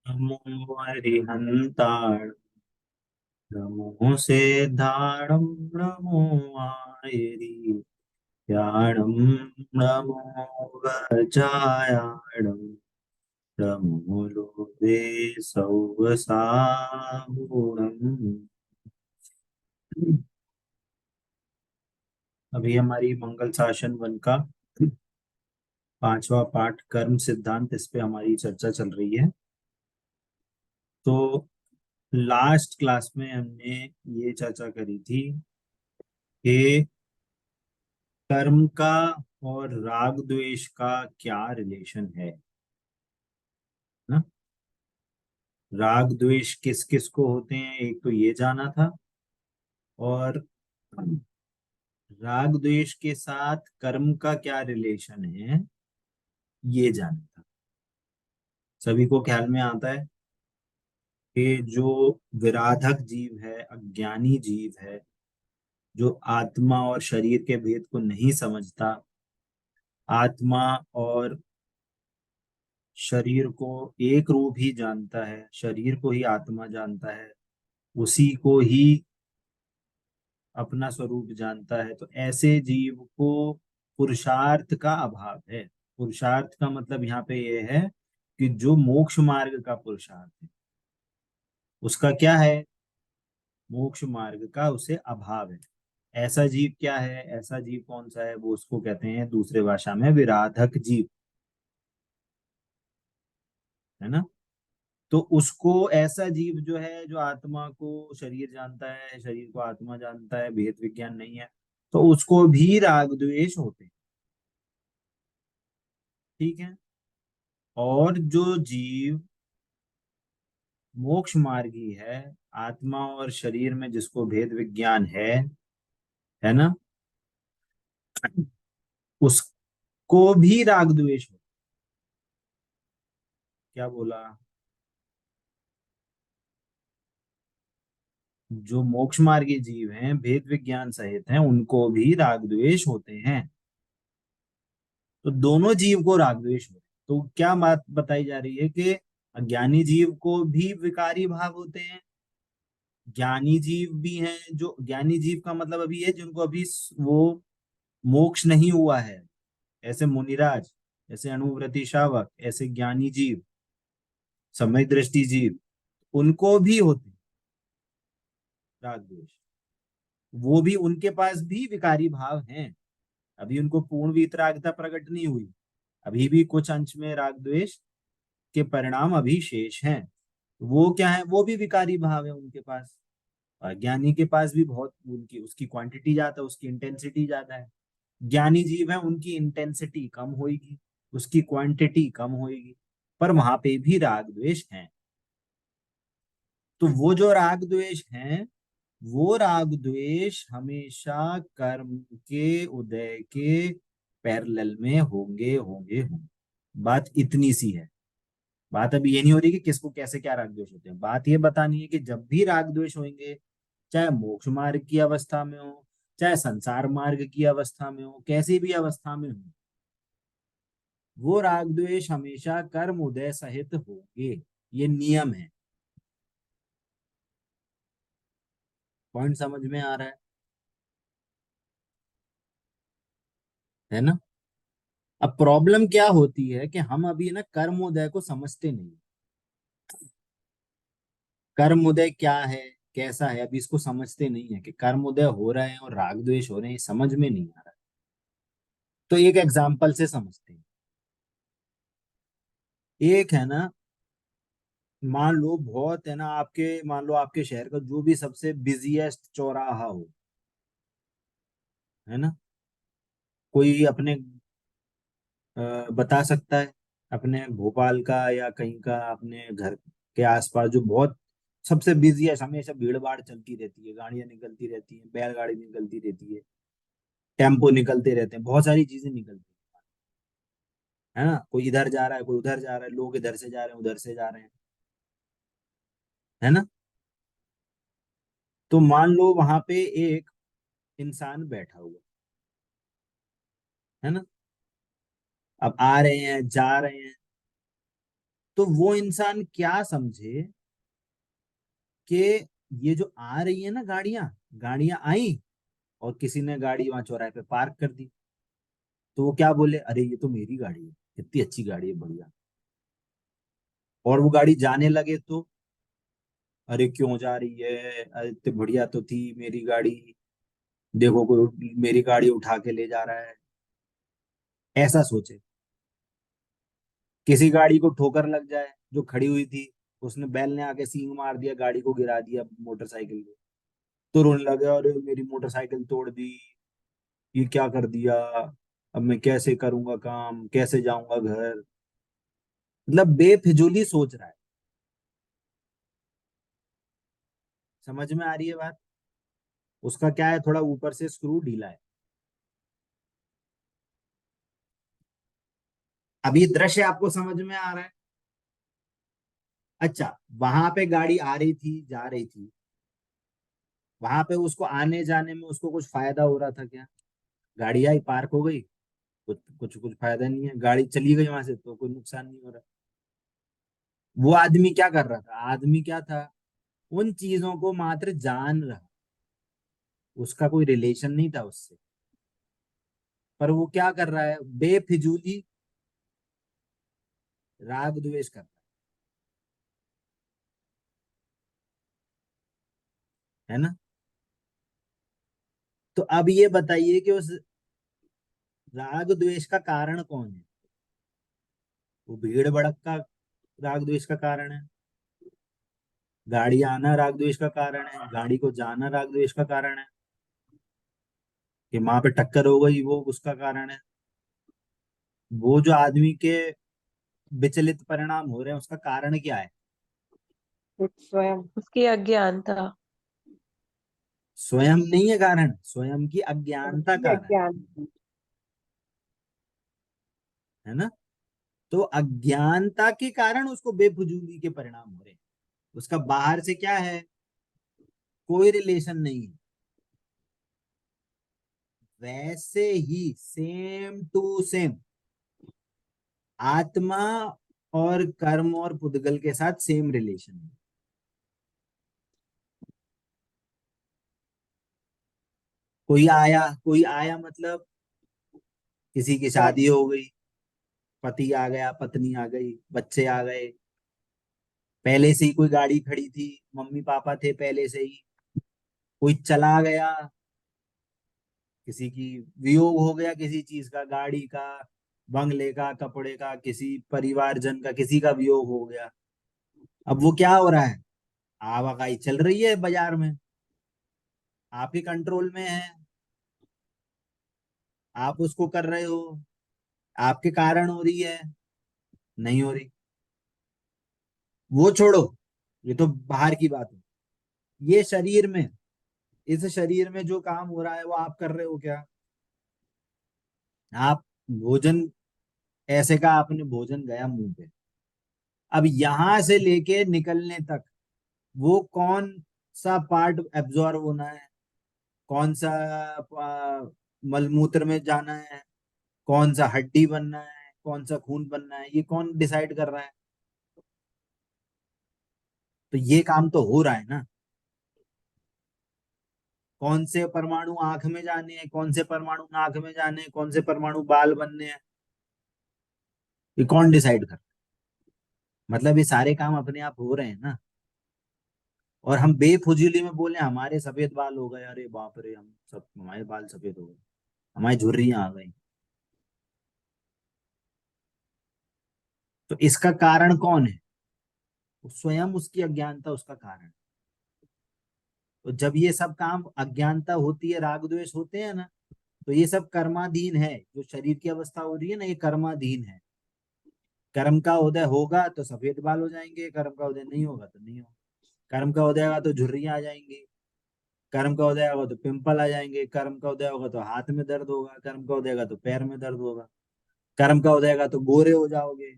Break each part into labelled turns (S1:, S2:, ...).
S1: नमो अरिहन्ताण नमो सिद्धाणं नमो आयरी याणं नमो गजायाणं नमो लोभे सौवसाहुणम्। अभी हमारी मंगल शासन वन का पांचवा पाठ कर्म सिद्धांत, इस पे हमारी चर्चा चल रही है। तो लास्ट क्लास में हमने ये चर्चा करी थी कि कर्म का और राग द्वेष का क्या रिलेशन है ना। राग द्वेष किस किस को होते हैं, एक तो ये जाना था। और राग द्वेष के साथ कर्म का क्या रिलेशन है, ये जाना था। सभी को ख्याल में आता है कि जो विराधक जीव है, अज्ञानी जीव है, जो आत्मा और शरीर के भेद को नहीं समझता, आत्मा और शरीर को एक रूप ही जानता है, शरीर को ही आत्मा जानता है, उसी को ही अपना स्वरूप जानता है, तो ऐसे जीव को पुरुषार्थ का अभाव है। पुरुषार्थ का मतलब यहाँ पे ये है कि जो मोक्ष मार्ग का पुरुषार्थ है, उसका क्या है, मोक्ष मार्ग का उसे अभाव है। ऐसा जीव क्या है, ऐसा जीव कौन सा है, वो उसको कहते हैं दूसरे भाषा में विराधक जीव, है ना। तो उसको, ऐसा जीव जो है, जो आत्मा को शरीर जानता है, शरीर को आत्मा जानता है, भेद विज्ञान नहीं है, तो उसको भी राग द्वेष होते हैं। ठीक है। और जो जीव मोक्ष मार्गी है, आत्मा और शरीर में जिसको भेद विज्ञान है ना, उसको भी राग द्वेष हो। क्या बोला, जो मोक्ष मार्गी जीव हैं, भेद विज्ञान सहित हैं, उनको भी राग द्वेष होते हैं। तो दोनों जीव को राग द्वेष होते हैं। तो क्या बात बताई जा रही है कि अज्ञानी जीव को भी विकारी भाव होते हैं, ज्ञानी जीव भी हैं। जो ज्ञानी जीव का मतलब अभी है जिनको अभी वो मोक्ष नहीं हुआ है, ऐसे मुनिराज, ऐसे अणुव्रति शावक, ऐसे ज्ञानी जीव, समय दृष्टि जीव, उनको भी होते हैं राग द्वेष। वो भी, उनके पास भी विकारी भाव हैं। अभी उनको पूर्ण वीतरागता प्रकट नहीं हुई, अभी भी कुछ अंश में राग द्वेष के परिणाम अभी शेष हैं। वो क्या है, वो भी विकारी भाव है उनके पास। अज्ञानी के पास भी बहुत, उनकी उसकी क्वांटिटी ज्यादा है, उसकी इंटेंसिटी ज्यादा है। ज्ञानी जीव है, उनकी इंटेंसिटी कम होगी, उसकी क्वांटिटी कम होगी, पर वहां पे भी राग द्वेष है। तो वो जो राग द्वेष हैं, वो राग द्वेष हमेशा कर्म के उदय के पैरेलल में होंगे। बात इतनी सी है। बात अभी ये नहीं हो रही कि किसको कैसे क्या राग द्वेष होते हैं, बात ये बतानी है कि जब भी राग द्वेष होंगे, चाहे मोक्ष मार्ग की अवस्था में हो, चाहे संसार मार्ग की अवस्था में हो, कैसी भी अवस्था में हो, वो राग द्वेष हमेशा कर्म उदय सहित होंगे। ये नियम पॉइंट समझ में आ रहा है ना। अब प्रॉब्लम क्या होती है कि हम अभी ना कर्मोदय को समझते नहीं। कर्मोदय क्या है, कैसा है, अभी इसको समझते नहीं है कि कर्मोदय हो रहा है और राग द्वेष हो रहे हैं, ये समझ में नहीं आ रहा। तो एक एग्जाम्पल से समझते हैं। एक है ना, मान लो बहुत है ना, आपके मान लो आपके शहर का जो भी सबसे बिजिएस्ट चौराहा हो, है ना, कोई अपने बता सकता है अपने भोपाल का या कहीं का, अपने घर के आसपास जो बहुत सबसे बिजी है, हमेशा भीड़ भाड़ चलती रहती है, गाड़ियां निकलती रहती हैं, बैलगाड़ी निकलती रहती है, टेम्पो निकलते रहते हैं, बहुत सारी चीजें निकलती है ना। कोई इधर जा रहा है, कोई उधर जा रहा है, लोग इधर से जा रहे हैं, उधर से जा रहे हैं, है ना। तो मान लो वहां पे एक इंसान बैठा हुआ है ना। अब आ रहे हैं, जा रहे हैं, तो वो इंसान क्या समझे कि ये जो आ रही है ना गाड़ियां, गाड़ियां आई और किसी ने गाड़ी वहां चौराहे पे पार्क कर दी, तो वो क्या बोले, अरे ये तो मेरी गाड़ी है, कितनी अच्छी गाड़ी है, बढ़िया। और वो गाड़ी जाने लगे तो, अरे क्यों जा रही है, अरे इतनी बढ़िया तो थी मेरी गाड़ी, देखो कोई मेरी गाड़ी उठा के ले जा रहा है, ऐसा सोचे। किसी गाड़ी को ठोकर लग जाए जो खड़ी हुई थी, उसने बैल ने आके सींग मार दिया, गाड़ी को गिरा दिया मोटरसाइकिल को, तो रोने लगे, अरे मेरी मोटरसाइकिल तोड़ दी, ये क्या कर दिया, अब मैं कैसे करूंगा काम, कैसे जाऊंगा घर। मतलब बेफिजूली सोच रहा है। समझ में आ रही है बात? उसका क्या है, थोड़ा ऊपर से स्क्रू ढीला है। अब ये दृश्य आपको समझ में आ रहा है? अच्छा, वहां पे गाड़ी आ रही थी, जा रही थी, वहां पे उसको आने जाने में उसको कुछ फायदा हो रहा था क्या? गाड़ी आई, पार्क हो गई, कुछ कुछ कुछ फायदा नहीं है, गाड़ी चली गई वहां से तो कोई नुकसान नहीं हो रहा। वो आदमी क्या कर रहा था, आदमी क्या था, उन चीजों को मात्र जान रहा, उसका कोई रिलेशन नहीं था उससे, पर वो क्या कर रहा है, बेफिजूली राग द्वेष कर रहा है ना? तो अब ये बताइए कि उस राग द्वेष का कारण कौन है? वो भीड़ भड़क का राग द्वेष का कारण है, गाड़ी आना राग द्वेष का कारण है, गाड़ी को जाना राग द्वेष का कारण है, कि वहां पे टक्कर हो गई वो उसका कारण है, वो जो आदमी के विचलित परिणाम हो रहे हैं उसका कारण क्या है?
S2: स्वयं उसकी अज्ञानता।
S1: स्वयं नहीं है कारण, स्वयं की अज्ञानता
S2: उसकी
S1: कारण
S2: अज्ञान।
S1: है ना? तो अज्ञानता के कारण उसको बेफिजूली के परिणाम हो रहे हैं, उसका बाहर से क्या है, कोई रिलेशन नहीं है। वैसे ही सेम टू सेम आत्मा और कर्म और पुद्गल के साथ सेम रिलेशन है। कोई आया मतलब किसी की शादी हो गई, पति आ गया, पत्नी आ गई, बच्चे आ गए, पहले से ही कोई गाड़ी खड़ी थी, मम्मी पापा थे पहले से ही, कोई चला गया, किसी की वियोग हो गया, किसी चीज का, गाड़ी का, बंगले का, कपड़े का, किसी परिवारजन का, किसी का वियोग हो गया। अब वो क्या हो रहा है, आवाजाही चल रही है बाजार में, आपके कंट्रोल में है, आप उसको कर रहे हो, आपके कारण हो रही है, नहीं हो रही, वो छोड़ो, ये तो बाहर की बात है। ये शरीर में, इस शरीर में जो काम हो रहा है वो आप कर रहे हो क्या? आप भोजन, ऐसे का आपने भोजन गया मुंह पे, अब यहां से लेके निकलने तक वो कौन सा पार्ट एब्जॉर्ब होना है, कौन सा मलमूत्र में जाना है, कौन सा हड्डी बनना है, कौन सा खून बनना है, ये कौन डिसाइड कर रहा है? तो ये काम तो हो रहा है ना, कौन से परमाणु आंख में जाने हैं, कौन से परमाणु नाक में जाने हैं, कौन से परमाणु बाल बनने हैं, ये कौन डिसाइड कर? मतलब ये सारे काम अपने आप हो रहे हैं ना, और हम बेफुजूली में बोले हमारे सफेद बाल हो गए, अरे बाप रे, हम सब हमारे बाल सफेद हो गए, हमारी झुर्रियां आ गई। तो इसका कारण कौन है? वो स्वयं उसकी अज्ञानता उसका कारण। तो जब ये सब काम अज्ञानता होती है, राग द्वेष होते हैं ना, तो ये सब कर्माधीन है, जो शरीर की अवस्था हो रही है ना, ये कर्माधीन है। कर्म का उदय होगा तो सफेद बाल हो जाएंगे, कर्म का उदय नहीं होगा तो नहीं होगा। कर्म का उदय होगा तो झुर्रियां आ जाएंगी, कर्म का उदय होगा तो पिंपल आ जाएंगे, कर्म का उदय होगा तो हाथ में दर्द होगा, कर्म का उदय होगा तो पैर में दर्द होगा, कर्म का उदय होगा तो गोरे हो जाओगे,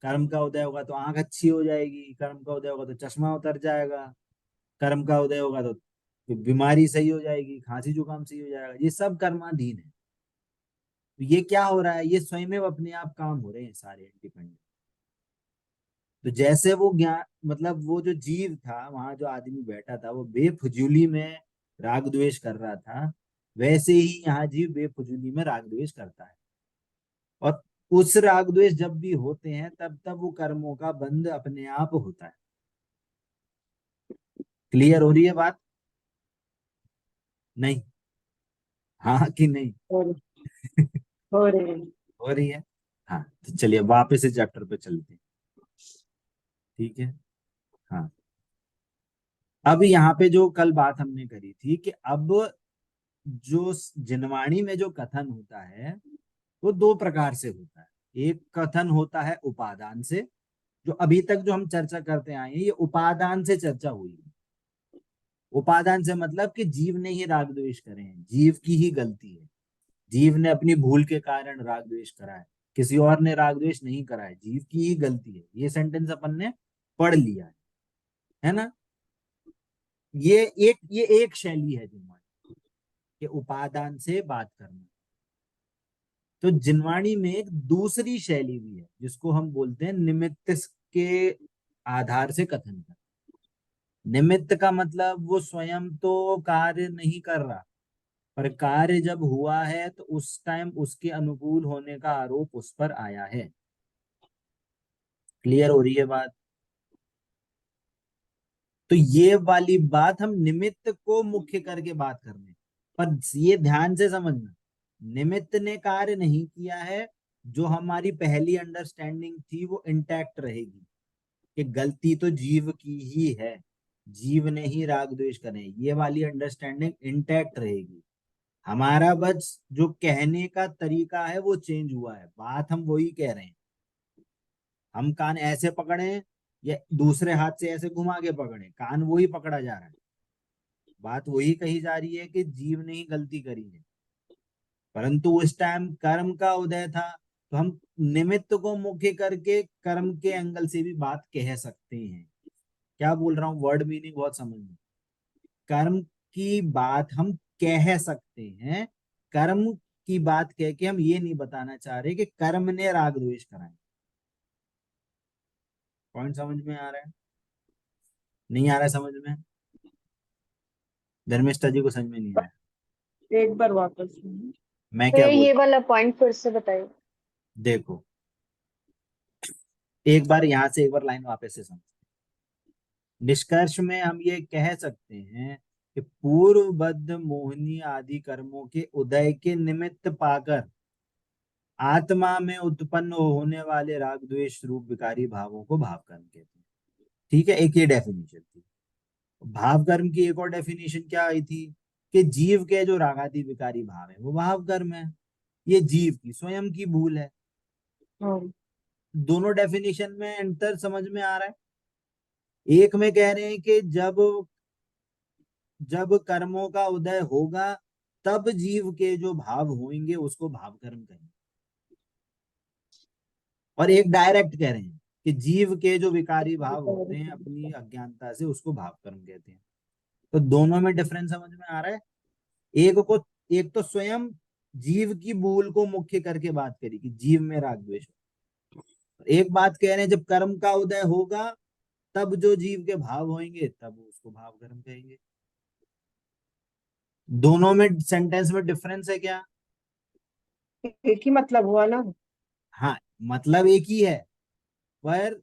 S1: कर्म का उदय होगा तो आंख अच्छी हो जाएगी, कर्म का उदय होगा तो चश्मा उतर जाएगा, कर्म का उदय होगा तो बीमारी सही हो जाएगी, खांसी जुकाम सही हो जाएगा। ये सब कर्माधीन है। तो ये क्या हो रहा है, ये स्वयं अपने आप काम हो रहे हैं सारे इंडिपेंडेंट। तो जैसे वो ज्ञान, मतलब वो जो जीव था वहां, जो आदमी बैठा था, वो बेफजूली में राग द्वेष कर रहा था, वैसे ही यहाँ जीव बेफजूली में राग द्वेष करता है। और उस राग द्वेष जब भी होते हैं तब तब वो कर्मों का बंध अपने आप होता है। क्लियर हो रही है बात? नहीं? हाँ कि नहीं?
S2: हो रही हो रही है।
S1: हो रही है। हाँ, तो चलिए वापस इस चैप्टर पे चलते हैं। ठीक है। हाँ, अब यहाँ पे जो कल बात हमने करी थी कि अब जो जिनवाणी में जो कथन होता है वो दो प्रकार से होता है। एक कथन होता है उपादान से, जो अभी तक जो हम चर्चा करते आए हैं ये उपादान से चर्चा हुई है। उपादान से मतलब कि जीव ने ही राग द्वेष करे हैं, जीव की ही गलती है, जीव ने अपनी भूल के कारण राग द्वेष करा है, किसी और ने राग द्वेष नहीं करा है, जीव की ही गलती है। ये सेंटेंस अपन ने पढ़ लिया है ना? ये एक शैली है जिनवाणी के उपादान से बात करना। तो जिनवाणी में एक दूसरी शैली भी है जिसको हम बोलते हैं निमित्त के आधार से कथन कर। निमित्त का मतलब वो स्वयं तो कार्य नहीं कर रहा, पर कार्य जब हुआ है तो उस टाइम उसके अनुकूल होने का आरोप उस पर आया है। क्लियर हो रही है बात? तो ये वाली बात हम निमित्त को मुख्य करके बात कर रहे हैं। पर ये ध्यान से समझना, निमित्त ने कार्य नहीं किया है। जो हमारी पहली अंडरस्टैंडिंग थी वो इंटैक्ट रहेगी कि गलती तो जीव की ही है, जीव ने ही राग द्वेष करे, ये वाली अंडरस्टैंडिंग इंटैक्ट रहेगी। हमारा बस जो कहने का तरीका है वो चेंज हुआ है, बात हम वही कह रहे हैं। हम कान ऐसे पकड़े या दूसरे हाथ से ऐसे घुमा के पकड़े, कान वही पकड़ा जा रहा है, बात वही कही जा रही है कि जीव ने ही गलती करी है। परंतु उस टाइम कर्म का उदय था, तो हम निमित्त को मुख्य करके कर्म के एंगल से भी बात कह सकते हैं। क्या बोल रहा हूँ, वर्ड मीनिंग बहुत समझना। कर्म की बात हम कह सकते हैं, कर्म की बात कह के हम ये नहीं बताना चाह रहे कि कर्म ने राग द्वेष कराए। पॉइंट समझ में आ रहा है? नहीं आ रहा है समझ में? धर्मेश जी को समझ में नहीं आया?
S2: एक बार वापस।
S1: मैं
S3: तो
S1: क्या बोल,
S3: ये वाला पॉइंट फिर से बताइए।
S1: देखो एक बार यहां से एक बार लाइन वापस से समझ। निष्कर्ष में हम ये कह सकते हैं कि पूर्वबद्ध मोहिनी आदि कर्मों के उदय के निमित्त पाकर आत्मा में उत्पन्न होने वाले राग द्वेष रूप विकारी भावों को भाव कर्म कहते हैं। ठीक है, एक ये डेफिनेशन थी। भाव कर्म की एक और डेफिनेशन क्या आई थी कि जीव के जो रागादि विकारी भाव है वो भाव कर्म है, ये जीव की स्वयं की भूल है।
S2: हाँ।
S1: दोनों डेफिनेशन में अंतर समझ में आ रहा है? एक में कह रहे हैं कि जब जब कर्मों का उदय होगा तब जीव के जो भाव होंगे उसको भाव कर्म कहेंगे। और एक डायरेक्ट कह रहे हैं कि जीव के जो विकारी भाव होते हैं अपनी अज्ञानता से, उसको भाव कर्म कहते हैं। तो दोनों में डिफरेंस समझ में आ रहा है? एक को, एक तो स्वयं जीव की भूल को मुख्य करके बात करी कि जीव में राग द्वेष, एक बात कह रहे हैं जब कर्म का उदय होगा तब जो जीव के भाव होंगे तब उसको भाव कर्म कहेंगे। दोनों में सेंटेंस में डिफरेंस है क्या?
S2: एक ही मतलब हुआ ना।
S1: हाँ, मतलब एक ही है, पर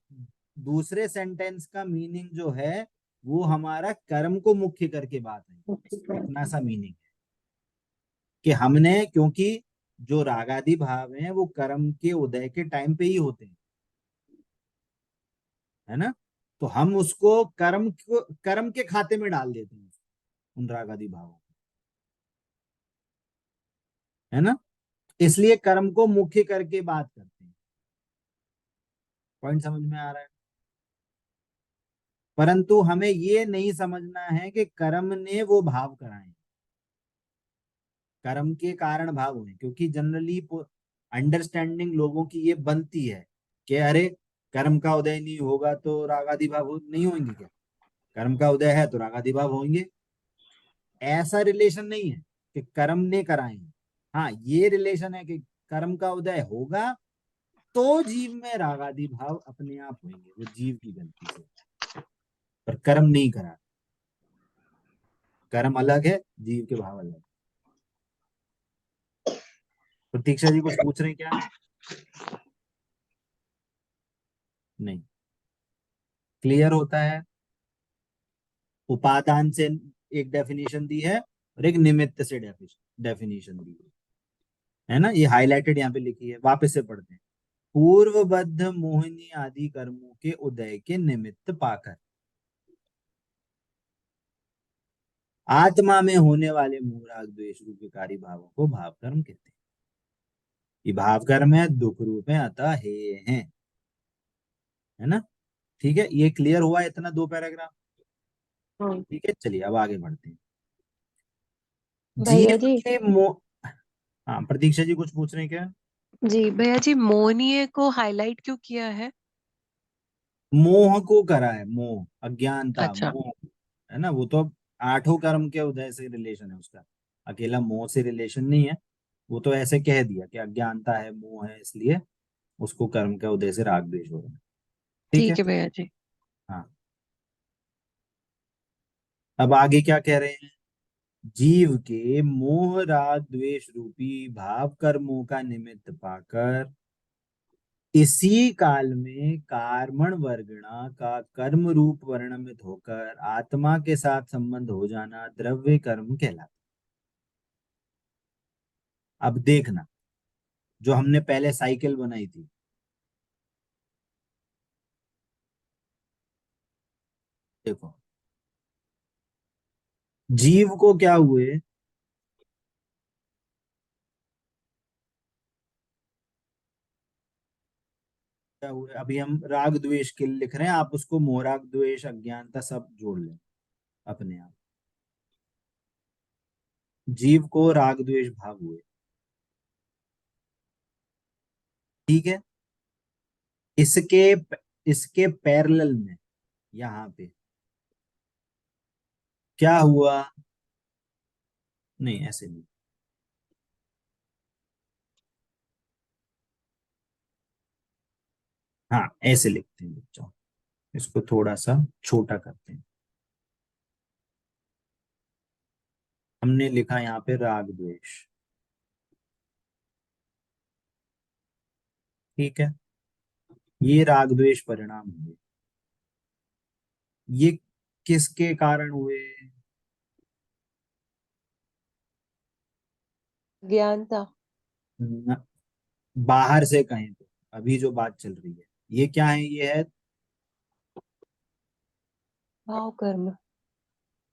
S1: दूसरे सेंटेंस का मीनिंग जो है वो हमारा कर्म को मुख्य करके बात है।
S2: ठीक है।
S1: इतना सा मीनिंग है कि हमने, क्योंकि जो रागादि भाव हैं वो कर्म के उदय के टाइम पे ही होते हैं, है ना? तो हम उसको कर्म के खाते में डाल देते हैं, उन रागादि भावों को, है ना? इसलिए कर्म को मुख्य करके बात करते हैं। पॉइंट समझ में आ रहा है? परंतु हमें ये नहीं समझना है कि कर्म ने वो भाव कराए, कर्म के कारण भाव हुए, क्योंकि जनरली अंडरस्टैंडिंग लोगों की ये बनती है कि अरे कर्म का उदय नहीं होगा तो रागादि भाव नहीं होंगे क्या? कर्म का उदय है तो रागादि भाव होंगे। ऐसा रिलेशन नहीं है कि कर्म ने कराए हैं। हाँ, ये रिलेशन है कि कर्म का उदय होगा तो जीव में राग आदि भाव अपने आप होंगे, वो जीव की गलती से, पर कर्म नहीं करा। कर्म अलग है, जीव के भाव अलग। प्रतीक्षा जी कुछ पूछ रहे हैं क्या? नहीं, क्लियर होता है। उपादान से एक डेफिनेशन दी है और एक निमित्त से डेफिनेशन दी है ना, ये हाईलाइटेड यहाँ पे लिखी है, वापस से पढ़ते हैं। पूर्वबद्ध मोहिनी आदि कर्मों के उदय के निमित्त पाकर आत्मा में होने वाले मोह राग द्वेष रूप विकारी भावों को भाव कर्म कहते हैं। ये भाव कर्म है, दुख रूप है, अतः हे है ना। ठीक है, ये क्लियर हुआ इतना, दो पैराग्राफ।
S2: हाँ
S1: ठीक है, चलिए अब आगे बढ़ते हैं।
S3: भैया
S1: जीव
S3: जी।
S1: के मोह। हाँ, प्रतीक्षा जी कुछ पूछ रहे हैं क्या?
S3: जी भैया जी, मोहनीय को हाईलाइट क्यों किया है?
S1: मोह को करा है, मोह अज्ञानता
S3: अच्छा।
S1: मोह, है ना। वो तो आठों कर्म के उदय से रिलेशन है उसका, अकेला मोह से रिलेशन नहीं है। वो तो ऐसे कह दिया कि अज्ञानता है, मोह है, इसलिए उसको कर्म के उदय से राग द्वेष हो रहा है। ठीक है।
S3: ठीक है भैया जी।
S1: हाँ, अब आगे क्या कह रहे हैं? जीव के मोह राग द्वेष रूपी भाव कर्मों का निमित्त पाकर इसी काल में कार्मण वर्गणा का कर्म रूप वर्णमित होकर आत्मा के साथ संबंध हो जाना द्रव्य कर्म कहलाता। अब देखना, जो हमने पहले साइकिल बनाई थी, देखो, जीव को क्या हुए? क्या हुए? अभी हम राग द्वेष के लिख रहे हैं, आप उसको मोहराग द्वेष अज्ञानता सब जोड़ लें अपने आप। जीव को राग द्वेष भाव हुए, ठीक है। इसके इसके पैरेलल में यहाँ पे क्या हुआ? नहीं, ऐसे नहीं। हाँ, ऐसे लिखते हैं बच्चों, इसको थोड़ा सा छोटा करते हैं। हमने लिखा यहाँ पे राग द्वेष, ठीक है। ये राग द्वेष परिणाम हुए, ये किसके कारण हुए?
S3: ज्ञानता।
S1: न, बाहर से कहें तो अभी जो बात चल रही है, ये क्या है? ये है
S3: भाव कर्म।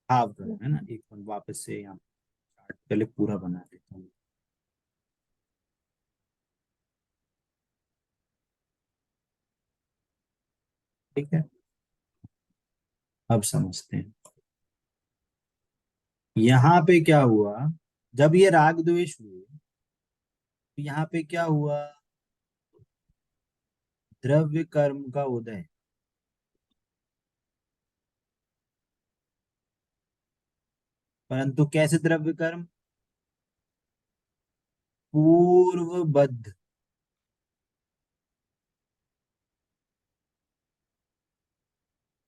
S1: भाव कर्म, है ना। एक मिनट, वापस से यहाँ चार्ट पहले पूरा बना देता हूँ। ठीक है, अब समझते हैं। यहाँ पे क्या हुआ? जब ये राग द्वेष हुए तो यहाँ पे क्या हुआ? द्रव्य कर्म का उदय। परंतु कैसे द्रव्य कर्म? पूर्वबद्ध।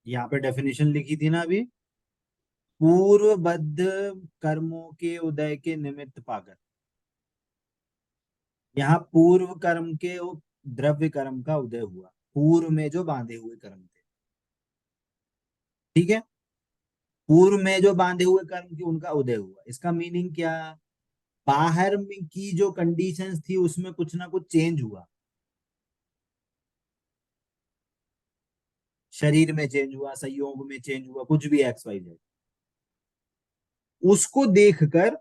S1: यहाँ पे डेफिनेशन लिखी थी ना अभी, पूर्वबद्ध कर्मों के उदय के निमित्त पाकर। यहाँ पूर्व कर्म के द्रव्य कर्म का उदय हुआ, पूर्व में जो बांधे हुए कर्म थे, ठीक है। पूर्व में जो बांधे हुए कर्म थे उनका उदय हुआ, इसका मीनिंग क्या? बाहर में की जो कंडीशंस थी उसमें कुछ ना कुछ चेंज हुआ, शरीर में चेंज हुआ, संयोग में चेंज हुआ, कुछ भी एक्स वाई जेड, उसको देखकर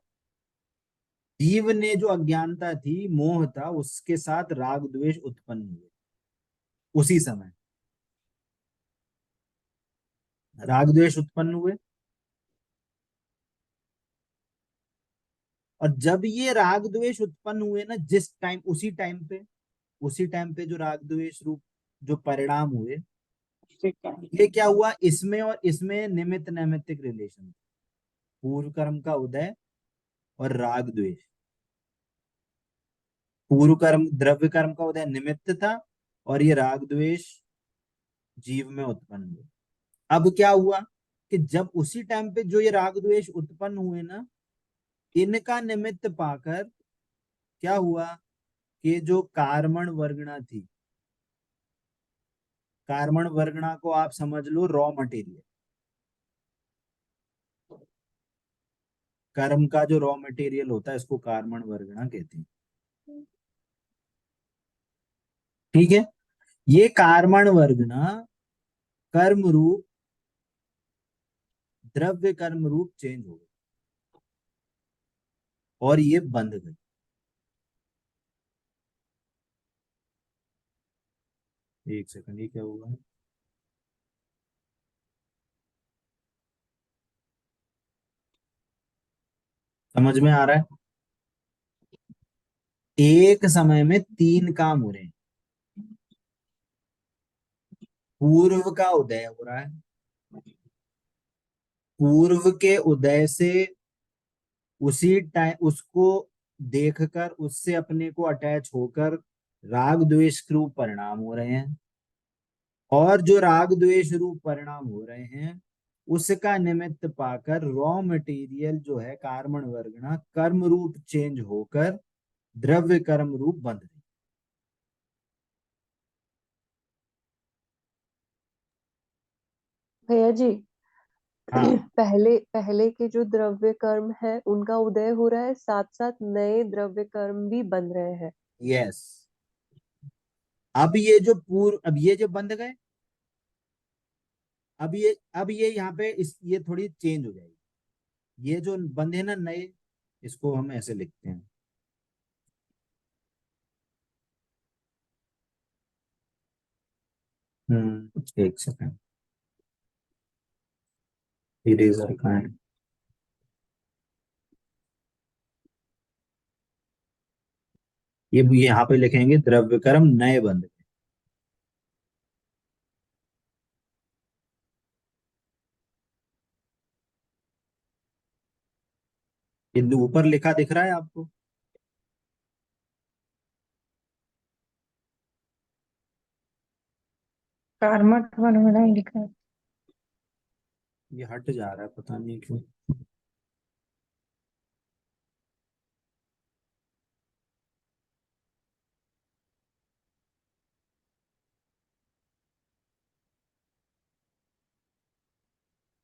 S1: जीव ने, जो अज्ञानता थी, मोह था, उसके साथ राग द्वेष उत्पन्न हुए उसी समय। राग द्वेष उत्पन्न हुए, और जब ये राग द्वेष उत्पन्न हुए ना, जिस टाइम, उसी टाइम पे जो राग द्वेष रूप जो परिणाम हुए,
S2: ठीक है।
S1: ये क्या हुआ? इसमें और इसमें निमित्त नैमित्तिक रिलेशन, पूर्व कर्म का उदय और राग द्वेष। पूर्व कर्म द्रव्य कर्म का उदय निमित्त था, और ये राग द्वेष जीव में उत्पन्न हुए। अब क्या हुआ कि जब उसी टाइम पे जो ये राग द्वेष उत्पन्न हुए ना, इनका निमित्त पाकर क्या हुआ कि जो कार्मण वर्गणा थी, कार्मण वर्गणा को आप समझ लो रॉ मटेरियल, कर्म का जो रॉ मटेरियल होता है इसको कार्मण वर्गणा कहते हैं। ठीक है, ये कार्मण वर्गणा कर्म रूप द्रव्य कर्म रूप चेंज हो गई और ये बंध गई। एक सेकंड, ये क्या हुआ है? समझ में आ रहा है? एक समय में तीन काम हो रहे हैं। पूर्व का उदय हो रहा है, पूर्व के उदय से उसी टाइम उसको देखकर उससे अपने को अटैच होकर राग द्वेष के रूप परिणाम हो रहे हैं, और जो राग द्वेष रूप परिणाम हो रहे हैं उसका निमित्त पाकर रॉ मटेरियल जो है कार्बन वर्गना कर्म रूप चेंज होकर द्रव्य कर्म रूप बंध रही।
S3: भैया जी,
S1: हाँ।
S3: पहले पहले के जो द्रव्य कर्म है उनका उदय हो रहा है, साथ साथ नए द्रव्य कर्म भी बन रहे हैं।
S1: यस। अब ये जो पूर्व, अब ये जो बंध गए, अब ये यहाँ पे ये थोड़ी चेंज हो जाएगी। ये जो बंधे ना नए, इसको हम ऐसे लिखते हैं। एक सेकंड, इरेजर का है। ये यहाँ पे लिखेंगे द्रव्य कर्म नए बंध गए। ये ऊपर लिखा दिख रहा है आपको?
S2: कर्मठ वर्गणा ही लिखा है।
S1: ये हट जा रहा है, पता नहीं क्यों।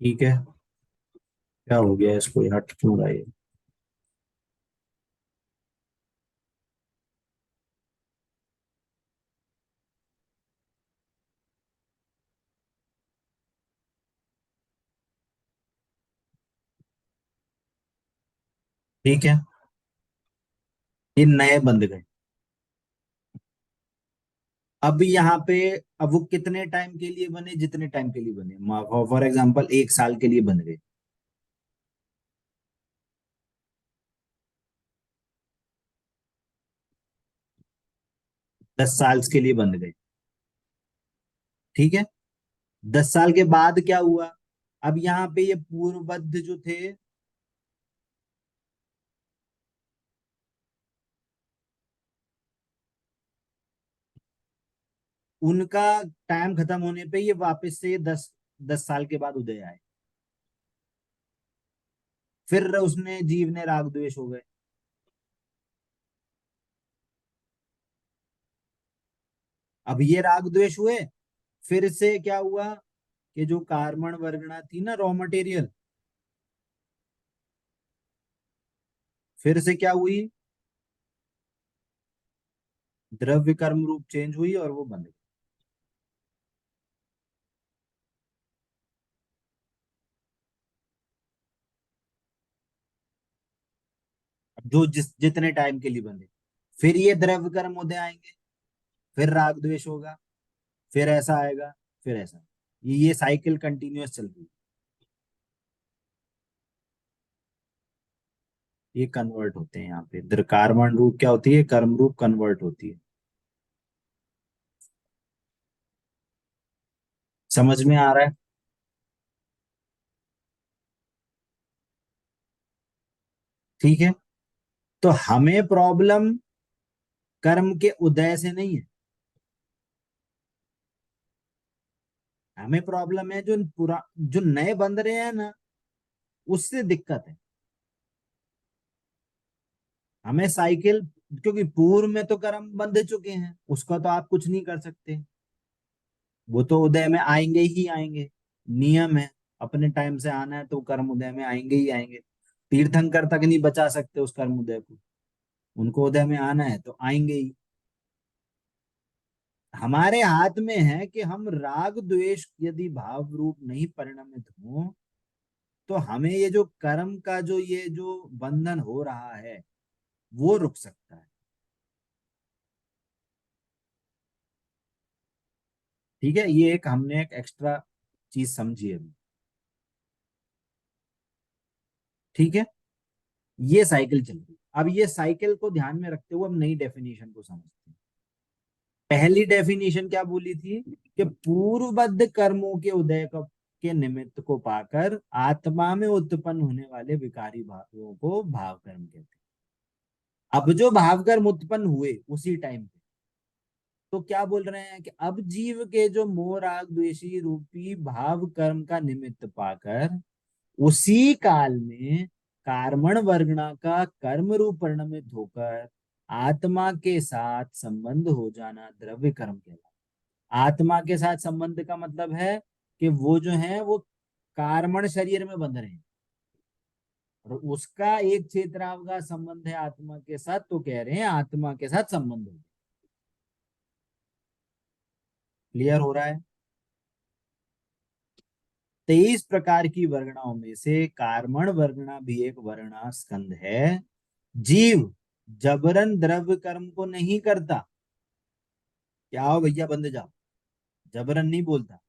S1: ठीक है, क्या हो गया इसको, ये हट क्यों रहा है ये? ठीक है, ये नए बंध गए। अब यहाँ पे, अब वो कितने टाइम के लिए बने? जितने टाइम के लिए बने, फॉर एग्जाम्पल 1 साल के लिए बन गए, 10 साल के लिए बन गए। ठीक है, 10 साल के बाद क्या हुआ? अब यहाँ पे ये पूर्वबद्ध जो थे, उनका टाइम खत्म होने पे ये वापस से 10 10 साल के बाद उदय आए, फिर उसने जीव ने राग द्वेष हो गए। अब ये राग द्वेष हुए, फिर से क्या हुआ कि जो कार्बन वर्गना थी ना रॉ मटेरियल, फिर से क्या हुई, द्रव्य कर्म रूप चेंज हुई और वो बन गई। अब जो जितने टाइम के लिए बंधे, फिर ये द्रव्य कर्म उदय आएंगे, फिर राग द्वेष होगा, फिर ऐसा आएगा, फिर ऐसा, ये साइकिल कंटिन्यूअस चल रही है। ये कन्वर्ट होते हैं यहाँ पे, कार्बन रूप क्या होती है, कर्म रूप कन्वर्ट होती है। समझ में आ रहा है? ठीक है, तो हमें प्रॉब्लम कर्म के उदय से नहीं है। हमें प्रॉब्लम है जो नए बंध रहे हैं ना, उससे दिक्कत है हमें। साइकिल, क्योंकि पूर्व में तो कर्म बंध चुके हैं, उसका तो आप कुछ नहीं कर सकते। वो तो उदय में आएंगे ही आएंगे, नियम है। अपने टाइम से आना है तो कर्म उदय में आएंगे ही आएंगे। तीर्थंकर तक नहीं बचा सकते उस कर्म उदय को, उनको उदय में आना है तो आएंगे ही। हमारे हाथ में है कि हम राग द्वेष यदि भाव रूप नहीं परिणमित हो, तो हमें ये जो कर्म का ये जो बंधन हो रहा है वो रुक सकता है। ठीक है, ये एक हमने एक एक्स्ट्रा चीज समझी है अभी। ठीक है, ये साइकिल चल रही है। अब ये साइकिल को ध्यान में रखते हुए हम नई डेफिनेशन को समझते हैं। पहली डेफिनेशन क्या बोली थी कि पूर्वबद्ध कर्मों के उदय के निमित्त को पाकर आत्मा में उत्पन्न होने वाले विकारी भावों को भाव कर्म कहते हैं। अब जो भाव कर्म उत्पन्न हुए उसी टाइम पे, तो क्या बोल रहे हैं कि अब जीव के जो मोह राग द्वेषी रूपी भाव कर्म का निमित्त पाकर उसी काल में कार्मण वर्गणा का कर्म रूप परिणमित होकर आत्मा के साथ संबंध हो जाना द्रव्य कर्म कहलाता है। आत्मा के साथ संबंध का मतलब है कि वो जो है वो कार्मण शरीर में बंध रहे हैं, और उसका एक क्षेत्राव का संबंध है आत्मा के साथ, तो कह रहे हैं आत्मा के साथ संबंध हो। क्लियर हो रहा है? 23 प्रकार की वर्गणाओं में से कार्मण वर्गणा भी एक वर्णा स्कंध है। जीव जबरन द्रव्य कर्म को नहीं करता। क्या हो भैया, बंद जाओ, जबरन नहीं बोलता।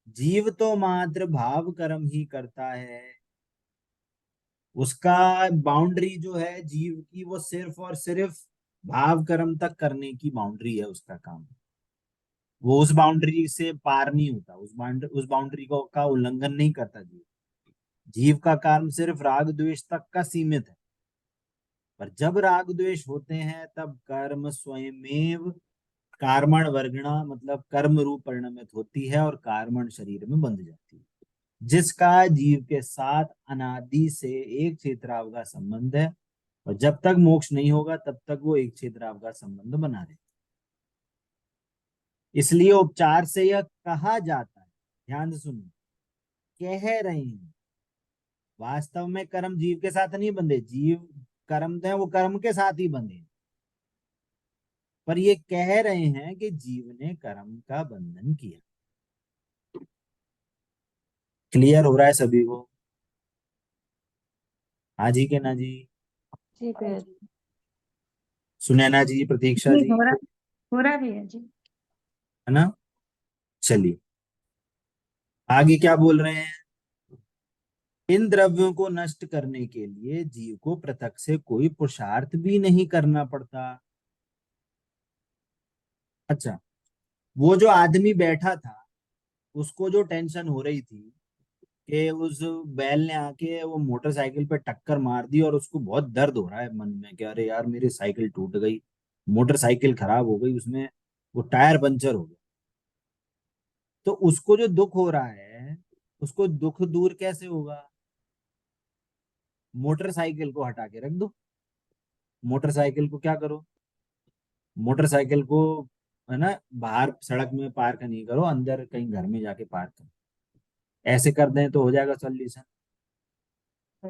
S1: जीव तो मात्र भाव कर्म ही करता है। उसका बाउंड्री जो है जीव की, वो सिर्फ और सिर्फ भाव कर्म तक करने की बाउंड्री है उसका काम। वो उस बाउंड्री से पार नहीं होता, उस बाउंड्री को का उल्लंघन नहीं करता जीव। जीव का कर्म सिर्फ राग द्वेष तक का सीमित है। पर जब राग द्वेष होते हैं तब कर्म स्वयमेव कार्मण वर्गणा मतलब कर्म रूप परिणमित होती है और कार्मण शरीर में बंध जाती है, जिसका जीव के साथ अनादि से एक क्षेत्राव का संबंध है। और जब तक मोक्ष नहीं होगा तब तक वो एक क्षेत्राव का संबंध बना रहे। इसलिए उपचार से यह कहा जाता है, ध्यान से सुनिए, कह रहे हैं वास्तव में कर्म जीव के साथ नहीं बंधे। जीव कर्म है वो कर्म के साथ ही बंधे, पर ये कह रहे हैं कि जीव ने कर्म का बंधन किया। क्लियर हो रहा है सभी को? हाँ जी के ना जी?
S3: जी भैया जी।
S1: सुनैना जी, प्रतीक्षा
S2: जी
S1: जी,
S2: हो रहा भी है जी।
S1: है ना? चलिए आगे क्या बोल रहे हैं। इन द्रव्यों को नष्ट करने के लिए जीव को पृथक से कोई पुरुषार्थ भी नहीं करना पड़ता। अच्छा, वो जो आदमी बैठा था उसको जो टेंशन हो रही थी कि उस बैल ने आके वो मोटरसाइकिल पे टक्कर मार दी, और उसको बहुत दर्द हो रहा है मन में कि अरे यार मेरी साइकिल टूट गई, मोटरसाइकिल खराब हो गई, उसमें वो टायर पंचर हो गया। तो उसको जो दुख हो रहा है, उसको दुख दूर कैसे होगा? मोटरसाइकिल को हटा के रख दो। मोटरसाइकिल को क्या करो, मोटरसाइकिल को, है ना, बाहर सड़क में पार्क नहीं करो, अंदर कहीं घर में जाके पार्क करो। ऐसे कर दें तो हो जाएगा सॉल्यूशन।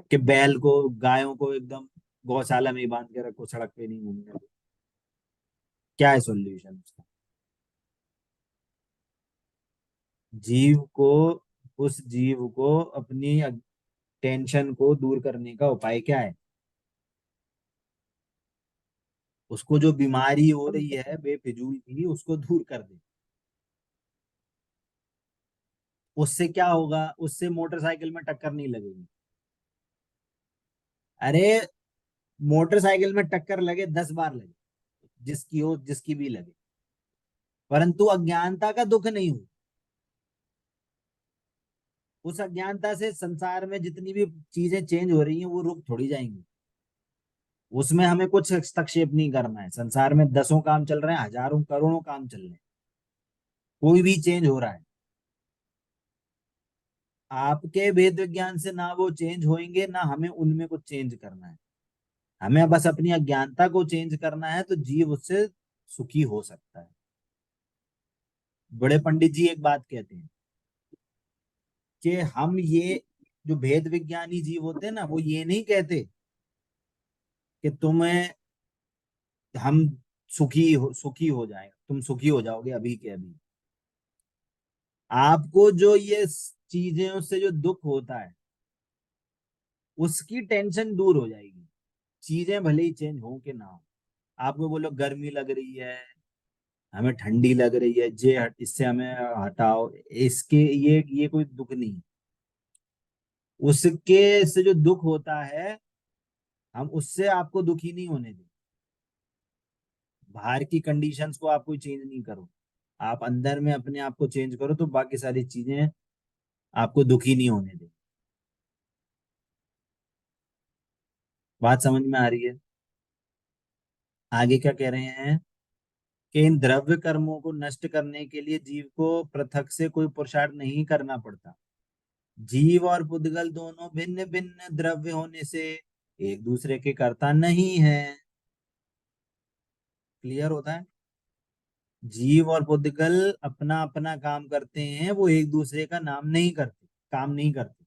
S1: कि बैल को, गायों को एकदम गौशाला में ही बांध के रखो, सड़क पे नहीं घूमने दो। क्या है सॉल्यूशन उसका? जीव को, उस जीव को अपनी टेंशन को दूर करने का उपाय क्या है? उसको जो बीमारी हो रही है बेफिजूल की, उसको दूर कर दे। उससे क्या होगा? उससे मोटरसाइकिल में टक्कर नहीं लगेगी। अरे मोटरसाइकिल में टक्कर लगे 10 बार लगे, जिसकी हो जिसकी भी लगे, परंतु अज्ञानता का दुख नहीं हो। उस अज्ञानता से संसार में जितनी भी चीजें चेंज हो रही हैं वो रुक थोड़ी जाएंगी। उसमें हमें कुछ हस्तक्षेप नहीं करना है। संसार में दसों काम चल रहे हैं, हजारों करोड़ों काम चल रहे हैं, कोई भी चेंज हो रहा है, आपके वेद विज्ञान से ना वो चेंज होंगे, ना हमें उनमें कुछ चेंज करना है। हमें बस अपनी अज्ञानता को चेंज करना है, तो जीव उससे सुखी हो सकता है। बड़े पंडित जी एक बात कहते हैं कि हम ये जो भेद विज्ञानी जीव होते हैं ना, वो ये नहीं कहते कि तुम्हें हम सुखी हो जाए, तुम सुखी हो जाओगे अभी के अभी। आपको जो ये चीजें से जो दुख होता है, उसकी टेंशन दूर हो जाएगी। चीजें भले ही चेंज हो कि ना हो, आपको बोलो गर्मी लग रही है, हमें ठंडी लग रही है, इससे हमें हटाओ, इसके ये कोई दुख नहीं। उसके से जो दुख होता है, हम उससे आपको दुखी नहीं होने दें। बाहर की कंडीशंस को आप कोई चेंज नहीं करो, आप अंदर में अपने आप को चेंज करो, तो बाकी सारी चीजें आपको दुखी नहीं होने दें। बात समझ में आ रही है? आगे क्या कह रहे हैं कि इन द्रव्य कर्मों को नष्ट करने के लिए जीव को पृथक से कोई पुरुषार्थ नहीं करना पड़ता। जीव और पुद्गल दोनों भिन्न भिन्न द्रव्य होने से एक दूसरे के कर्ता नहीं है। क्लियर होता है? जीव और पुद्गल अपना अपना काम करते हैं, वो एक दूसरे का नाम नहीं करते, काम नहीं करते।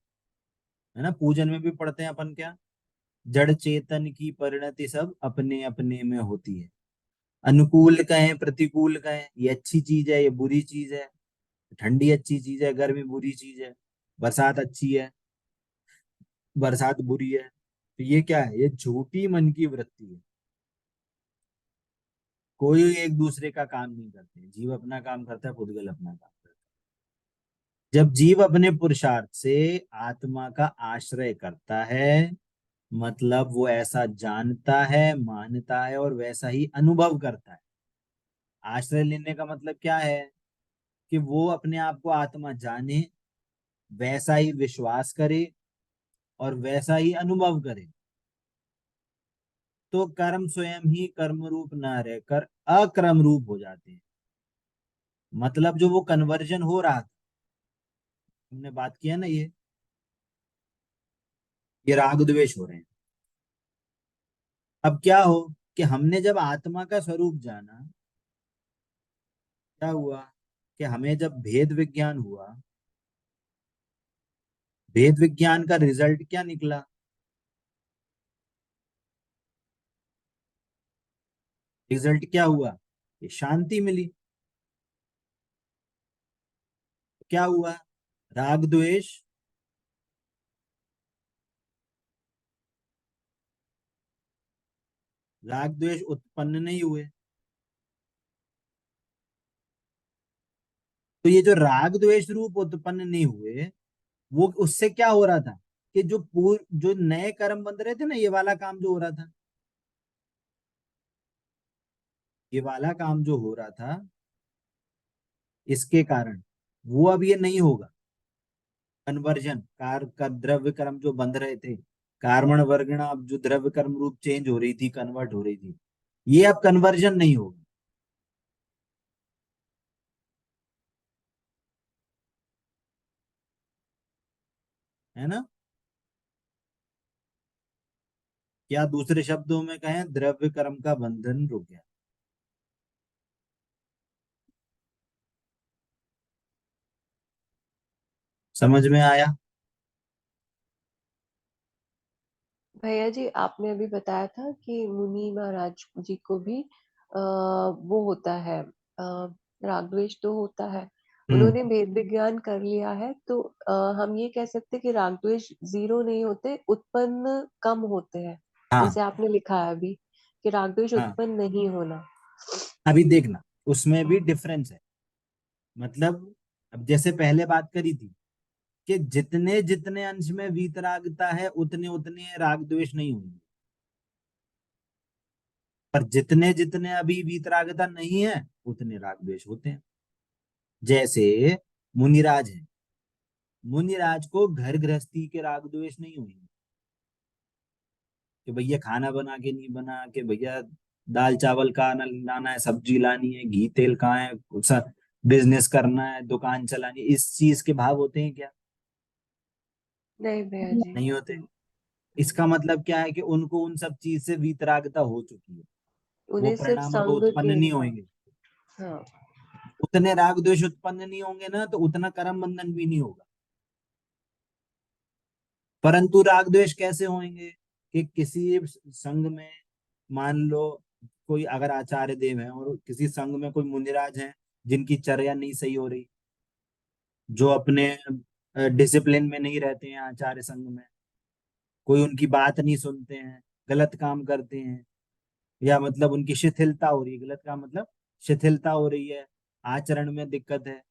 S1: है ना, पूजन में भी पढ़ते हैं अपन क्या, जड़ चेतन की परिणति सब अपने अपने में होती है। अनुकूल कहें प्रतिकूल कहें, ये अच्छी चीज है, ये बुरी चीज है। ठंडी अच्छी चीज है, गर्मी बुरी चीज है। बरसात अच्छी है, बरसात बुरी है। तो ये क्या है? ये झूठी मन की वृत्ति है। कोई एक दूसरे का काम नहीं करते, जीव अपना काम करता है, पुद्गल अपना काम करता है। जब जीव अपने पुरुषार्थ से आत्मा का आश्रय करता है, मतलब वो ऐसा जानता है, मानता है और वैसा ही अनुभव करता है। आश्रय लेने का मतलब क्या है? कि वो अपने आप को आत्मा जाने, वैसा ही विश्वास करे और वैसा ही अनुभव करे, तो कर्म स्वयं ही कर्म रूप न रहकर अकर्म रूप हो जाते हैं। मतलब जो वो कन्वर्जन हो रहा था, हमने बात किया ना, ये राग द्वेष हो रहे हैं। अब क्या हो कि हमने जब आत्मा का स्वरूप जाना, क्या हुआ कि हमें जब भेद विज्ञान हुआ, भेद विज्ञान का रिजल्ट क्या निकला? रिजल्ट क्या हुआ? ये शांति मिली। क्या हुआ? राग द्वेष, राग द्वेष उत्पन्न नहीं हुए। तो ये जो राग द्वेष रूप उत्पन्न नहीं हुए, वो उससे क्या हो रहा था कि जो नए कर्म बन रहे थे ना, ये वाला काम जो हो रहा था, ये वाला काम जो हो रहा था, इसके कारण वो अब ये नहीं होगा। कन्वर्जन कार का द्रव्य कर्म जो बंध रहे थे, कार्मण वर्गण, अब जो द्रव्य कर्म रूप चेंज हो रही थी, कन्वर्ट हो रही थी, ये अब कन्वर्जन नहीं होगा। है ना? या दूसरे शब्दों में कहें, द्रव्य कर्म का बंधन रुक गया। समझ में आया?
S3: भैया जी, आपने अभी बताया था कि मुनि महाराज जी को भी वो होता है, राग द्वेष तो होता है।
S1: हम्म।
S3: उन्होंने वेद विज्ञान कर लिया है, तो हम ये कह सकते हैं कि राग द्वेष जीरो नहीं होते, उत्पन्न कम होते हैं।
S1: हाँ।
S3: जैसे आपने लिखा है अभी कि राग द्वेष
S1: हाँ,
S3: उत्पन्न नहीं होना।
S1: अभी देखना, उसमें भी डिफरेंस है। मतलब अब जैसे पहले बात करी थी कि जितने जितने अंश में वीतरागता है, उतने उतने राग द्वेष नहीं होंगे। पर जितने जितने अभी वीतरागता नहीं है, उतने राग द्वेष होते हैं। जैसे मुनिराज है, मुनिराज को घर गृहस्थी के राग द्वेष नहीं होंगे, कि भैया खाना बना के नहीं बना, कि भैया दाल चावल का लाना है, सब्जी लानी है, घी तेल कहाँ है, कुछ बिजनेस करना है, दुकान चलानी है, इस चीज के भाव होते हैं क्या?
S3: नहीं भैया जी।
S1: नहीं होते। इसका मतलब क्या है कि उनको उन सब चीज से वीतरागता हो चुकी है, वो
S3: उन्हें सिर्फ
S1: परिणाम उनको
S3: संग
S1: उत्पन्न
S3: के।
S1: नहीं होंगे।
S3: हाँ।
S1: उतने राग द्वेष उत्पन्न नहीं होंगे ना, तो उतना कर्म बंधन भी नहीं होगा। परंतु राग द्वेष कैसे होंगे? कि किसी संघ में, मान लो कोई अगर आचार्य देव है और किसी संघ में कोई मुनिराज है जिनकी चर्या नहीं सही हो रही, जो अपने डिसिप्लिन में नहीं रहते हैं आचार्य संघ में, कोई उनकी बात नहीं सुनते हैं, गलत काम करते हैं, या मतलब उनकी शिथिलता हो रही है, गलत काम मतलब शिथिलता हो रही है, आचरण में दिक्कत है,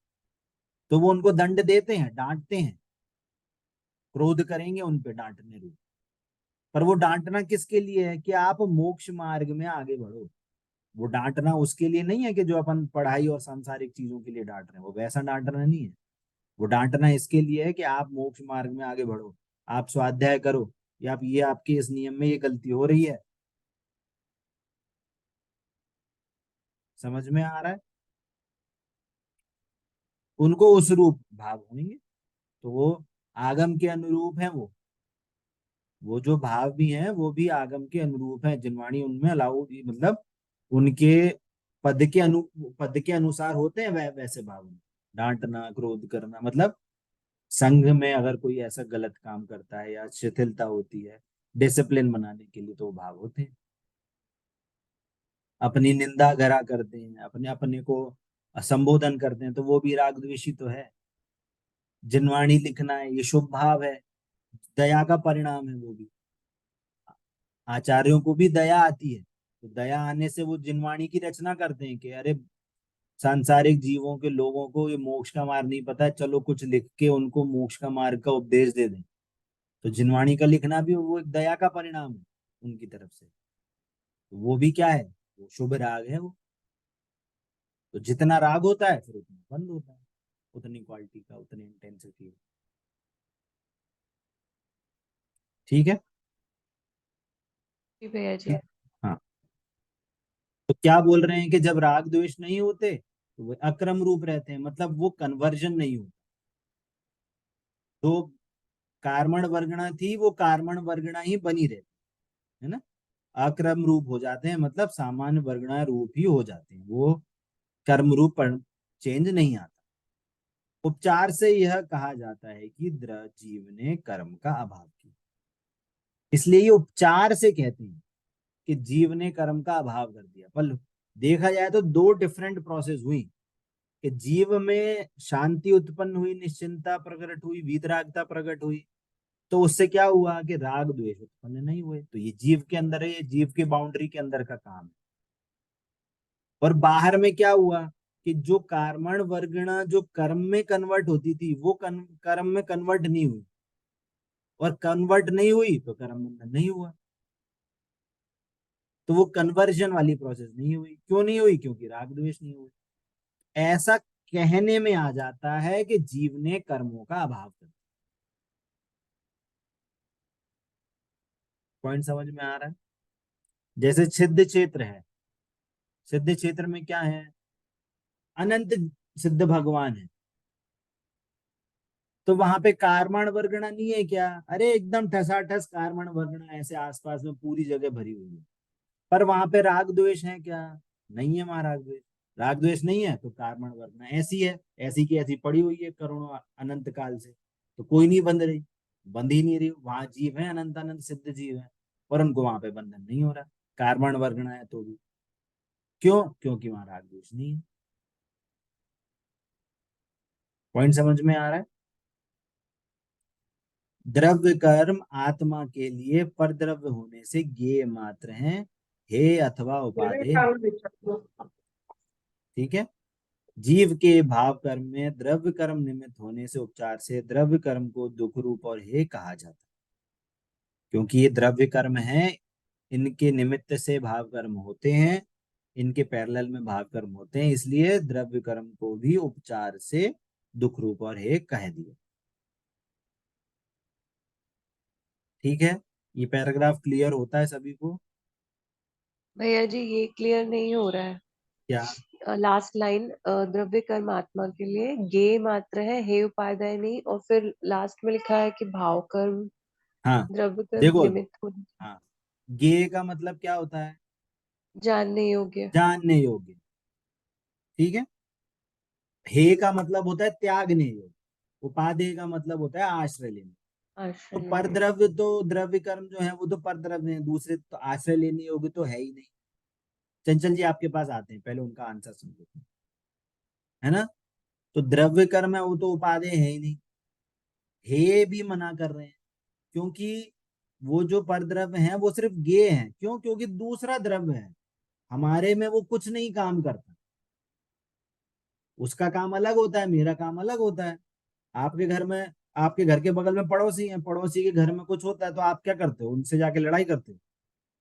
S1: तो वो उनको दंड देते हैं, डांटते हैं, क्रोध करेंगे उन पे डांटने रूप। पर वो डांटना किसके लिए है? कि आप मोक्ष मार्ग में आगे बढ़ो। वो डांटना उसके लिए नहीं है कि जो अपन पढ़ाई और सांसारिक चीजों के लिए डांट रहे हैं, वो वैसा डांटना नहीं है। वो डांटना इसके लिए है कि आप मोक्ष मार्ग में आगे बढ़ो, आप स्वाध्याय करो, या आप ये आपके इस नियम में ये गलती हो रही है। समझ में आ रहा है? उनको उस रूप भाव होंगे, तो वो आगम के अनुरूप है। वो जो भाव भी हैं वो भी आगम के अनुरूप हैं, जिनवाणी उनमें अलाउ, मतलब उनके पद के पद के अनुसार होते हैं वैसे भाव। डांटना, क्रोध करना, मतलब संघ में अगर कोई ऐसा गलत काम करता है या शिथिलता होती है डिसिप्लिन बनाने के लिए, तो वो भाव होते हैं। अपनी निंदा गरा करते हैं, अपने अपने को संबोधन करते हैं, तो वो भी राग द्वेषी तो है। जिनवाणी लिखना है, ये शुभ भाव है, दया का परिणाम है वो भी। आचार्यों को भी दया आती है, तो दया आने से वो जिनवाणी की रचना करते हैं कि अरे सांसारिक जीवों के लोगों को ये मोक्ष का मार्ग नहीं पता है, चलो कुछ लिख के उनको मोक्ष का मार्ग का उपदेश दे दें। तो जिनवाणी का लिखना भी वो एक दया का परिणाम है उनकी तरफ से। तो वो भी क्या है? वो शुभ राग है वो। तो जितना राग होता है फिर उतना बंद होता है, उतनी क्वालिटी का, उतनी इंटेंसिटी। ठीक है।
S3: जी भैया जी।
S1: ठीक। हाँ। तो क्या बोल रहे हैं कि जब राग द्वेष नहीं होते तो वो अक्रम रूप रहते हैं, मतलब वो कन्वर्जन नहीं होता। तो कार्मण वर्गणा थी, वो कार्मण वर्गणा ही बनी रहती है ना। अक्रम रूप हो जाते हैं, मतलब सामान्य वर्गणा रूप ही हो जाते हैं, वो कर्म रूप पर चेंज नहीं आता। उपचार से यह कहा जाता है कि जीव ने कर्म का अभाव किया, इसलिए ये उपचार से कहते हैं कि जीव ने कर्म का अभाव कर दिया। पर देखा जाए तो दो डिफरेंट प्रोसेस हुई, कि जीव में शांति उत्पन्न हुई, निश्चिंतता प्रकट हुई, वीतरागता प्रकट हुई, तो उससे क्या हुआ कि राग द्वेष उत्पन्न नहीं हुए। तो ये जीव के अंदर है, ये जीव के बाउंड्री के अंदर का काम है। और बाहर में क्या हुआ कि जो कार्मण वर्गणा जो कर्म में कन्वर्ट होती थी, वो कर्म में कन्वर्ट नहीं हुई, और कन्वर्ट नहीं हुई तो कर्म बंधन नहीं हुआ। तो वो कन्वर्जन वाली प्रोसेस नहीं हुई। क्यों नहीं हुई? क्योंकि राग द्वेष नहीं हुई। ऐसा कहने में आ जाता है कि जीव ने कर्मों का अभाव कर दिया। पॉइंट समझ में आ रहा है? जैसे सिद्ध क्षेत्र है, सिद्ध क्षेत्र में क्या है? अनंत सिद्ध भगवान है। तो वहां पे कारमण वर्गणा नहीं है क्या? अरे एकदम ठसाठस कारमण वर्गणा ऐसे आसपास में पूरी जगह भरी हुई है। पर वहां पे राग द्वेष है क्या? नहीं है वहां राग द्वेष। राग द्वेष नहीं है तो कारमण वर्गणा ऐसी है, ऐसी की ऐसी पड़ी हुई है करोड़ों अनंत काल से, तो कोई नहीं बंध रही, बंध ही नहीं रही। वहां जीव है, अनंत अनंत सिद्ध जीव है, पर उनको वहां पे बंधन नहीं हो रहा, कारमण वर्गणा है तो भी। क्यों? क्योंकि वहां राग द्वेष नहीं है। पॉइंट समझ में आ रहा है? द्रव्य कर्म आत्मा के लिए पर द्रव्य होने से ज्ञेय मात्र हैं, हे अथवा उपाधेय। ठीक है। जीव के भाव कर्म में द्रव्य कर्म निमित्त होने से उपचार से द्रव्य कर्म को दुख रूप और हे कहा जाता है। क्योंकि ये द्रव्य कर्म है, इनके निमित्त से भाव कर्म होते हैं, इनके पैरेलल में भाव कर्म होते हैं, इसलिए द्रव्य कर्म को भी उपचार से दुख रूप और हे कह दिया। ठीक है। ये पैराग्राफ क्लियर होता है सभी को?
S3: भैया जी ये क्लियर नहीं हो रहा है।
S1: क्या?
S3: लास्ट लाइन, द्रव्य कर्म आत्मा के लिए गे मात्र है, हे उपादाय नहीं, और फिर लास्ट में लिखा है कि भाव कर्म
S1: हाँ
S3: द्रव्य कर्म
S1: देखो,
S3: निमित्त होने,
S1: हाँ, गे का मतलब क्या होता है?
S3: जानने योग्य।
S1: जानने योग्य। ठीक है। हे का मतलब होता है त्यागने योग्य। उपादेय का मतलब होता है आश्रय लेने। तो
S3: आश्रय लेने योग्य।
S1: परद्रव्य, तो द्रव्य कर्म जो है वो तो परद्रव्य है, दूसरे तो आश्रय लेने योग्य तो है ही नहीं। चंचल जी आपके पास आते हैं, पहले उनका आंसर सुन लेते हैं, है ना। तो द्रव्य कर्म है वो तो उपादेय है ही नहीं। हे भी मना कर रहे हैं, क्योंकि वो जो परद्रव्य है वो सिर्फ गे है। क्यों? क्योंकि दूसरा द्रव्य है, हमारे में वो कुछ नहीं काम करता। उसका काम अलग होता है, मेरा काम अलग होता है। आपके घर में, आपके घर के बगल में पड़ोसी हैं, पड़ोसी के घर में कुछ होता है तो आप क्या करते हो? उनसे जाके लड़ाई करते हो?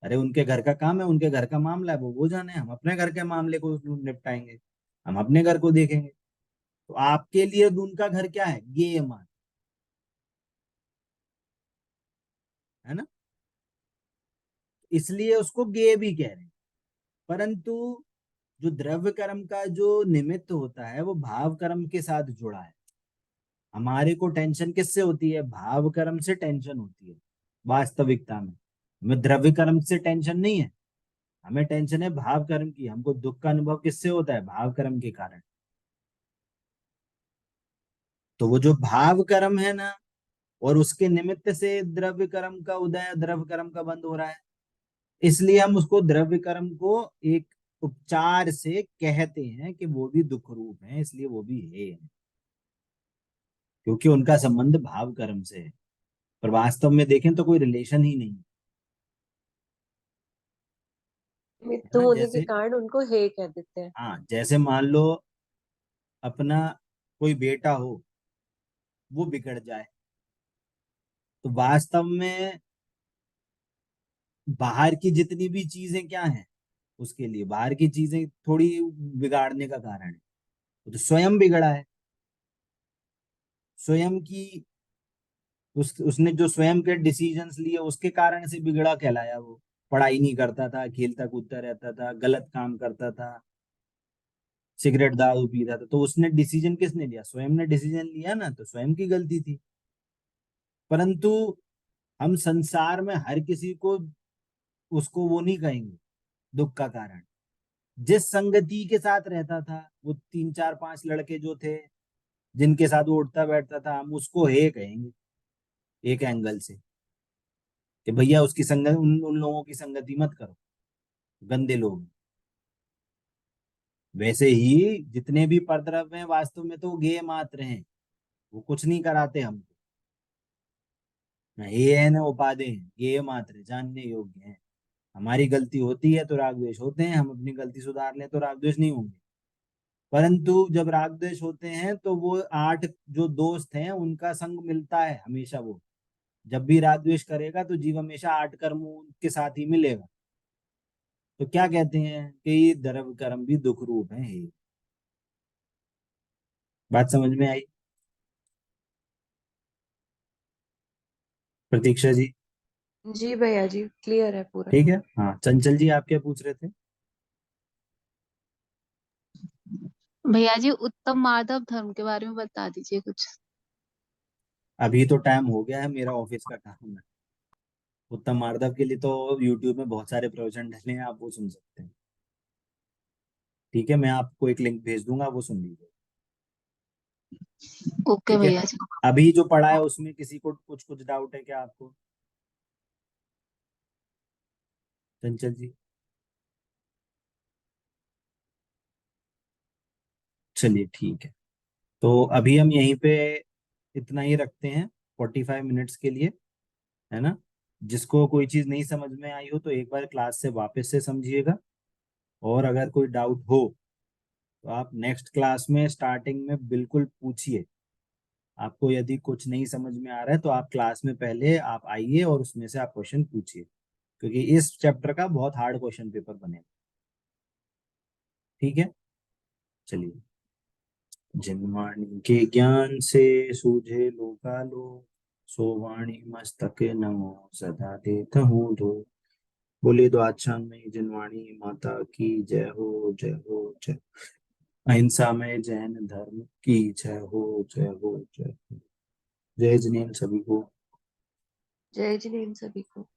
S1: अरे उनके घर का काम है, उनके घर का मामला है, वो जाने, हम अपने घर के मामले को निपटाएंगे, हम अपने घर को देखेंगे। तो आपके लिए उनका घर क्या है? ये मान, है ना। इसलिए उसको गे भी कह रहे हैं। परंतु जो द्रव्य कर्म का जो निमित्त होता है वो भाव कर्म के साथ जुड़ा है। हमारे को टेंशन किससे होती है? भाव कर्म से टेंशन होती है। वास्तविकता में हमें द्रव्य कर्म से टेंशन नहीं है, हमें टेंशन है भाव कर्म की। हमको दुख का अनुभव किससे होता है? भाव कर्म के कारण। तो वो जो भाव कर्म है ना, और उसके निमित्त से द्रव्य कर्म का उदय, द्रव्य कर्म का बंद हो रहा है। इसलिए हम उसको द्रव्य कर्म को एक उपचार से कहते हैं कि वो भी दुख रूप है, इसलिए वो भी है, क्योंकि उनका संबंध भाव कर्म से है। पर वास्तव में देखें तो कोई रिलेशन ही नहीं, है
S3: निमित्त
S1: ना।
S3: होने के
S1: जैसे,
S3: कारण उनको हे कह देते हैं।
S1: हाँ, जैसे मान लो अपना कोई बेटा हो, वो बिगड़ जाए, तो वास्तव में बाहर की जितनी भी चीजें क्या हैं, उसके लिए बाहर की चीजें थोड़ी बिगाड़ने का कारण है। वो तो स्वयं बिगड़ा है। स्वयं की, उसने जो स्वयं के डिसीजंस लिए उसके कारण से बिगड़ा कहलाया वो। पढ़ाई नहीं करता था, खेलता कूदता रहता था, गलत काम करता था, सिगरेट दारू पीता था, तो उसने डिसीजन किसने लिया? स्वयं ने डिसीजन लिया ना, तो स्वयं की गलती थी। परंतु हम संसार में हर किसी को, उसको वो नहीं कहेंगे दुख का कारण। जिस संगति के साथ रहता था, वो तीन चार पांच लड़के जो थे जिनके साथ वो उठता बैठता था, हम उसको हे कहेंगे एक एंगल से, कि भैया उसकी संगत, उन लोगों की संगति मत करो, गंदे लोग। वैसे ही जितने भी परद्रव्य हैं वास्तव में तो गे मात्र हैं, वो कुछ नहीं कराते हमको। ये है ना, उपाधि हैं, गे मात्र जानने योग्य हैं। हमारी गलती होती है तो राग द्वेष होते हैं, हम अपनी गलती सुधार लें तो राग द्वेष नहीं होंगे। परंतु जब राग द्वेष होते हैं तो वो आठ जो दोस्त हैं उनका संग मिलता है हमेशा। वो जब भी राग द्वेष करेगा तो जीव हमेशा आठ कर्मों के साथ ही मिलेगा। तो क्या कहते हैं कि ये द्रव्य कर्म भी दुख रूप है। ये बात समझ में आई प्रतीक्षा जी?
S3: जी भैया जी क्लियर है पूरा।
S1: ठीक है। हाँ, चंचल जी आप क्या पूछ रहे थे?
S4: भैया जी उत्तम माधव धर्म के बारे में बता दीजिए कुछ।
S1: अभी तो टाइम हो गया है, मेरा ऑफिस का काम है। उत्तम मार्दव के लिए तो यूट्यूब में बहुत सारे प्रवचन डले हैं, आप वो सुन सकते हैं। ठीक है, मैं आपको एक लिंक भेज दूंगा, वो सुन लीजिए।
S4: ओके
S1: ठीक है।
S4: भैया जी।
S1: अभी जो पढ़ा है उसमें किसी को कुछ कुछ डाउट है क्या आपको? चंचल जी? चलिए ठीक है। तो अभी हम यहीं पे इतना ही रखते हैं 45 मिनट्स के लिए, है ना। जिसको कोई चीज नहीं समझ में आई हो तो एक बार क्लास से वापस से समझिएगा। और अगर कोई डाउट हो तो आप नेक्स्ट क्लास में स्टार्टिंग में बिल्कुल पूछिए। आपको यदि कुछ नहीं समझ में आ रहा है तो आप क्लास में पहले आप आइए और उसमें से आप क्वेश्चन पूछिए, क्योंकि इस चैप्टर का बहुत हार्ड क्वेश्चन पेपर बनेगा। ठीक है। चलिए। जिनवाणी के ज्ञान से सूझे लोकालोक, सो वाणी मस्तके नमो सदा देत हूँ दो। बोले द्वादशान में जिनवाणी माता की जय हो जय हो जय। अहिंसा में जैन धर्म की जय हो जय हो जय हो। जय जिनेन्द्र सभी को।
S3: जय जिनेन्द्र सभी को।